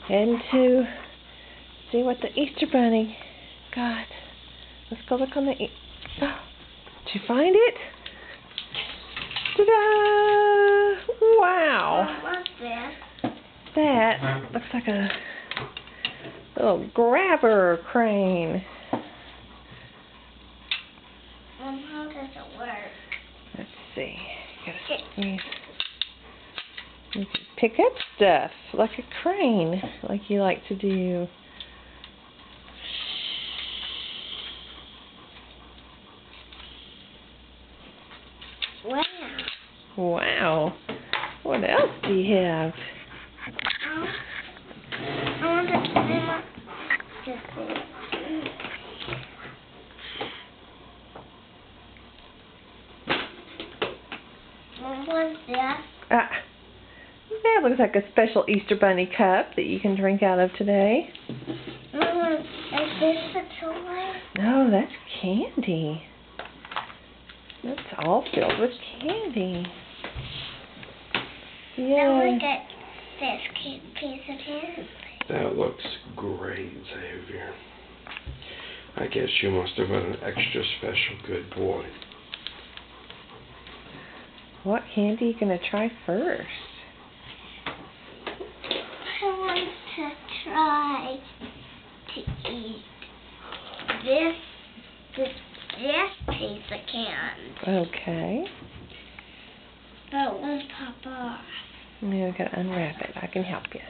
Heading to see what the Easter Bunny got. Let's go look on the did you find it? Ta-da! Wow! What's this? That looks like a little grabber crane. How does it work? Let's see. You can pick up stuff like a crane, like you like to do. Wow. Wow. What else do you have? I want to climb up this thing. What's that? That looks like a special Easter Bunny cup that you can drink out of today. Mama, is this a toy? No, that's candy. That's all filled with candy. Now Yeah. look at this piece of candy. That looks great, Xavier. I guess you must have been an extra special good boy. What candy are you going to try first? I want to try to eat this piece of candy. Okay. But it won't pop off. Now we've got to unwrap it. I can help you.